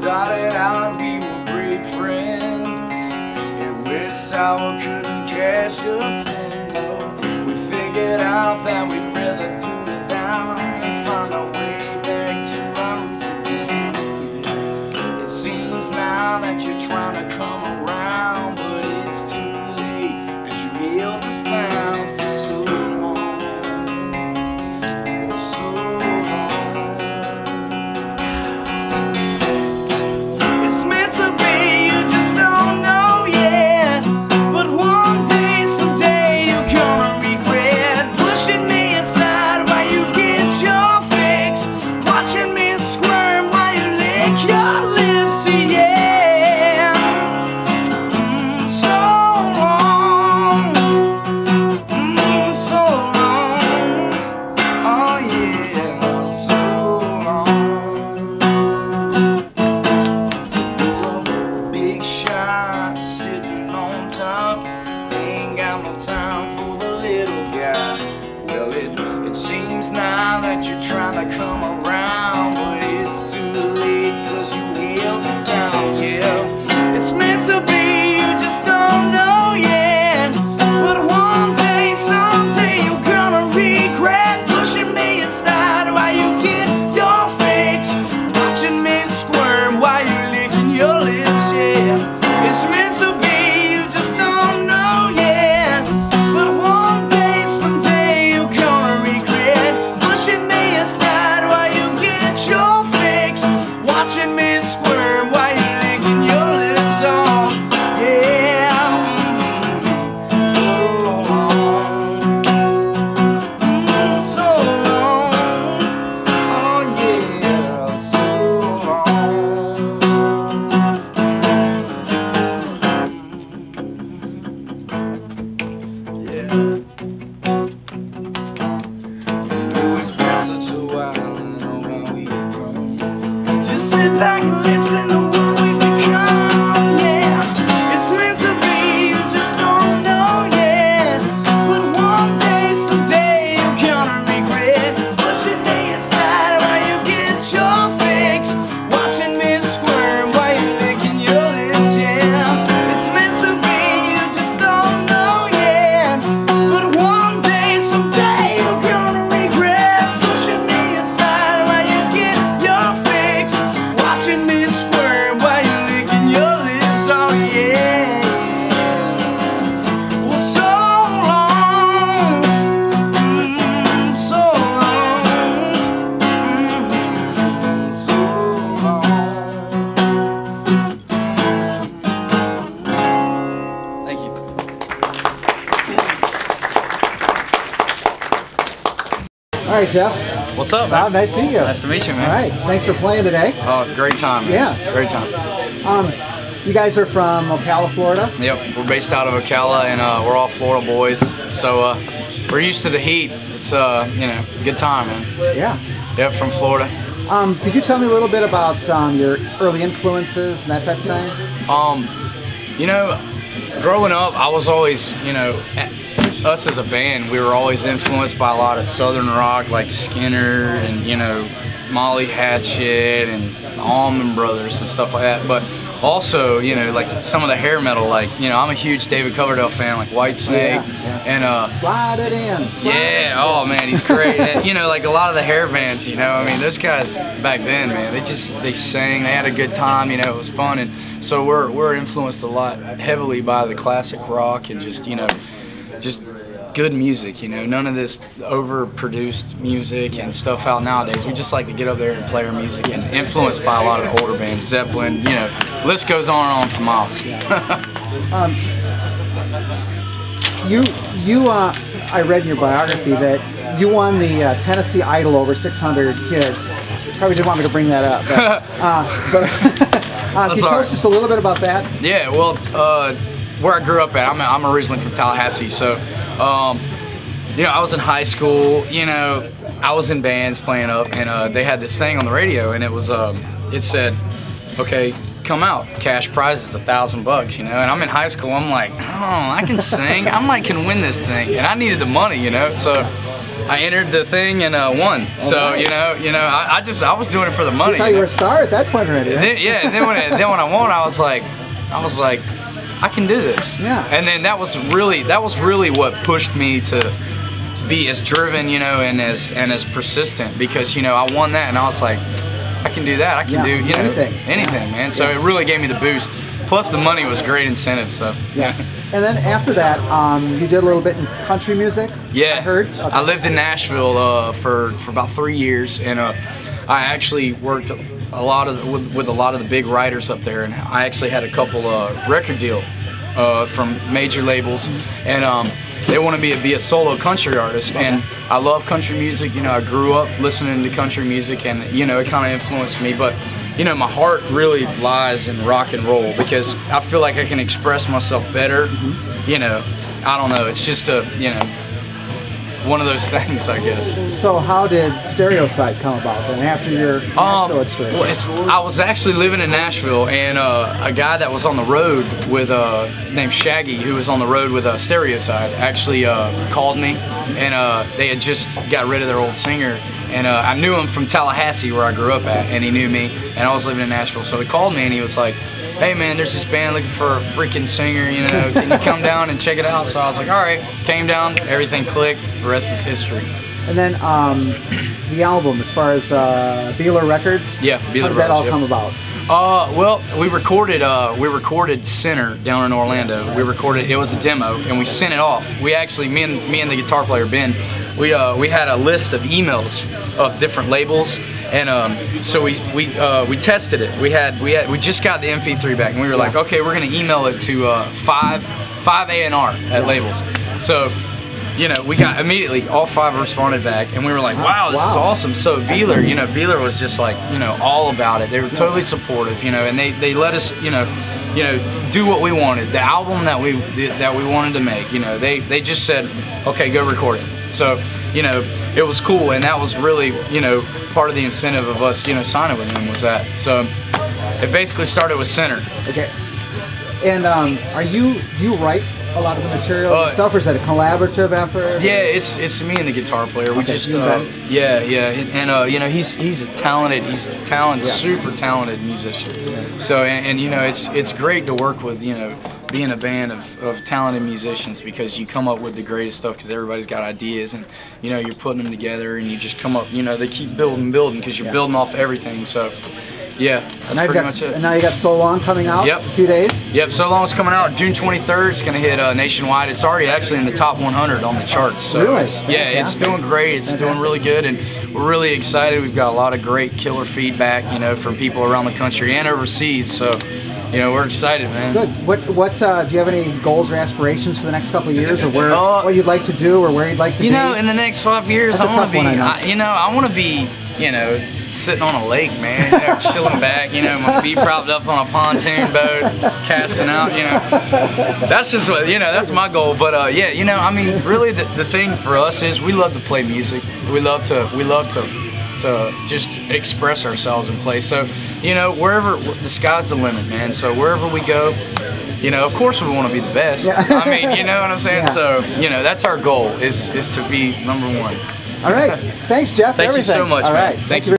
started out, we were great friends. It went sour, couldn't cash us in. We figured out that we'd rather do without and find our way back to our roots again. It seems now that you're trying to come around, but it's too late, 'cause you held us down for so long, so long. It's meant to be, you just don't know yet, but one day, someday, you're gonna regret pushing me aside while you get your fix, watching me squirm while you lick your lips, yeah. So long, so long, oh yeah, so long. Big shot sitting on top, ain't got no time for the little guy. Well, it seems now that you're trying to come around, but it's too late, 'cause you held us down, yeah. It's meant to be, you just don't know yet, but one day, someday, you're gonna regret pushing me aside while you get your fix, watching me squirm while you licking your lips, yeah. It's meant to be, you just don't know yet, but one day, someday, you're gonna regret pushing me aside while you get your fix, watching me squirm while you licking your lips, oh yeah. So long, so long, oh yeah, so long. Yeah. It's been such a while, and oh how we've grown. Just sit back and listen to what we've become, yeah. It's meant to be, you just don't know yet, but one day, someday, you're gonna regret pushing me aside while you get your fix, watching me squirm while you licking your lips, yeah. It's meant to be, you just don't know yet, but one day, someday, you're gonna regret pushing me aside while you get your fix, watching me squirm while you licking your lips, oh yeah. Well, so long, so long, so long. Thank you. All right, Jeff. What's up, Wow, man? nice to meet you. Nice to meet you, man. All right, thanks for playing today. Oh, great time, man. Yeah. Great time. You guys are from Ocala, Florida? Yep, we're based out of Ocala, and we're all Florida boys, so we're used to the heat. It's, you know, good time, man. Yeah. Yep, from Florida. Could you tell me a little bit about your early influences and that type of thing? You know, growing up, I was always, you know, us as a band, we were always influenced by a lot of Southern rock, like Skinner and, you know, Molly Hatchet and Allman Brothers and stuff like that. But also, you know, like some of the hair metal, like, you know, I'm a huge David Coverdale fan, like Whitesnake, and Slide it in. yeah, oh man, he's great. And, you know, like a lot of the hair bands, you know, I mean, those guys back then, man, they sang, they had a good time, you know, it was fun, and so we're influenced a lot heavily by the classic rock and just, you know, just good music, you know, none of this overproduced music and stuff out nowadays. We just like to get up there and play our music, and influenced by a lot of the older bands, Zeppelin, you know, list goes on and on for miles. I read in your biography that you won the Tennessee Idol over 600 kids. Probably didn't want me to bring that up, but can you tell us just a little bit about that? Yeah, well, where I grew up at, I'm originally from Tallahassee, so you know, I was in high school, you know, I was in bands playing up, and they had this thing on the radio, and it was it said, okay, come out, cash prize is $1,000, you know, and I'm in high school, I'm like, oh, I can sing, I might can win this thing, and I needed the money, you know, so I entered the thing and won. So right. I was doing it for the money. I thought you were a star at that point already. Right? And then when I won, I was like, I can do this. Yeah. And then that was really what pushed me to be as driven, and as persistent, because I won that and I was like, I can do that. I can do anything, man. So it really gave me the boost. Plus the money was great incentive. So yeah. And then after that, you did a little bit in country music. Yeah. I heard. Okay. I lived in Nashville for about 3 years, and I actually worked with a lot of the big writers up there, and I actually had a couple record deal from major labels, and they wanted me to be a solo country artist. Okay. And I love country music. I grew up listening to country music, and it kind of influenced me. But my heart really lies in rock and roll, because I feel like I can express myself better. Mm-hmm. I don't know. It's just one of those things, I guess. So how did Stereoside come about then after your Nashville experience? Well, I was actually living in Nashville, and a guy that was on the road with named Shaggy, who was on the road with Stereoside, actually called me, and they had just got rid of their old singer. And I knew him from Tallahassee, where I grew up at, and he knew me, and I was living in Nashville. So he called me and he was like, hey man, there's this band looking for a freaking singer, can you come down and check it out? So I was like, all right, came down, everything clicked, the rest is history. And then the album, as far as Beeler Records, yeah, Beeler how did that all come about? Well, we recorded Sinner down in Orlando. It was a demo, and we sent it off. We actually, me and the guitar player Ben, we had a list of emails of different labels, and so we tested it. We just got the MP3 back, and we were like, okay, we're gonna email it to five A&R at labels. So we got immediately all 5 responded back, and we were like, wow, this is awesome. So Beeler was just like, all about it. They were totally supportive, and they let us, do what we wanted. The album that we wanted to make, they just said, okay, go record it. So, it was cool, and that was really, part of the incentive of us, signing with them was that. So it basically started with Sinner. Okay. And do you write a lot of the material yourself, or is that a collaborative effort? Yeah, it's me and the guitar player. We just and he's a talented, super talented musician. Yeah. So and it's great to work with being a band of talented musicians, because you come up with the greatest stuff, because everybody's got ideas, and you're putting them together, and you just come up, they keep building because you're building off everything. So yeah, that's pretty much it. And now you got So Long coming out in a few days? Yep, So Long is coming out June 23rd. It's going to hit nationwide. It's already actually in the top 100 on the charts. So really? It's doing great. It's doing really good, and we're really excited. We've got a lot of great killer feedback, from people around the country and overseas. So, we're excited, man. Good. What do you have any goals or aspirations for the next couple of years, or what you'd like to do, or where you'd like to be? In the next 5 years, I want to be, sitting on a lake, man, chilling back, my feet propped up on a pontoon boat, casting out, That's just what, that's my goal. But really the thing for us is we love to play music. We love to just express ourselves and play. So, wherever, the sky's the limit, man. So wherever we go, of course we want to be the best. Yeah. I mean, you know what I'm saying? Yeah. So, that's our goal is to be #1. All right. Thanks, Jeff. Thank you so much, man. Thank you.